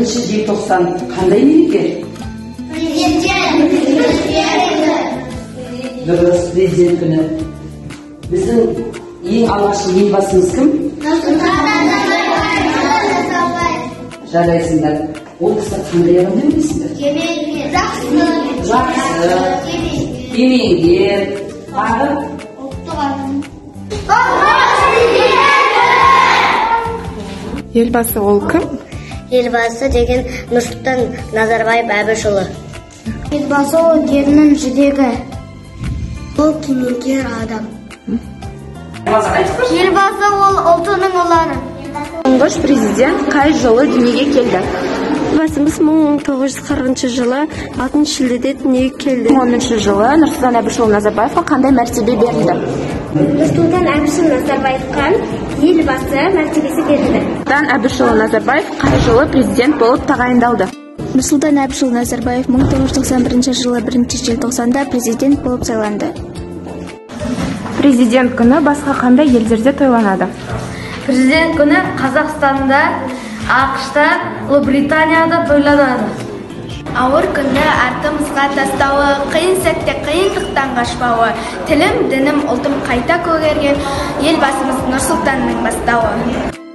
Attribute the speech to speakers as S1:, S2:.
S1: желтоқсан қандай мереке? Дұрыс, президент күні. Біздің ең алғашқы елбасымыз кім? Жарайсыңдар. Ол кісі қандай адам деп білесіңдер? Жақсы, кемеңгер, тағы
S2: Елбасы ол кім?
S3: Елбасы деген Нұрсұлтан Назарбаев Әбішұлы.
S4: Елбасы ол елінің жүрегі. Ол кемеңгер адам. Елбасы ол ұлтының ұлары.
S2: Тұңғыш президент қай жылы дүниеге келді?
S5: Елбасымыз 1940 жылы 6 шілдеде дүниеге келді.
S2: 2010 жылы Нұрсұлтан Әбішұлы Назарбаевқа қандай мәртебе берілді?
S5: Нұрсұлтан Әбішұлы Назарбаевқа елбасы мәртебесі берілді.
S2: Нұрсұлтан Әбішұлы Назарбаев қай жылы президент болып тағайындалды?
S5: Нұрсұлтан Әбішұлы Назарбаев 1991 жылы 1 желтоқсанда президент болып сайланды.
S2: Президент күні басқа қандай елдерде тойланады?
S6: Президент күні Қазақстанда, ақш-та, Ұлыбританияда тойланады.
S4: Ауыр күнді артымызға тастауы, қиын сәтте қиындықтан қашпауы, тілім, дінім, ұлтым қайта көгерген елбасымыз Нұрсұлтанның бастауы.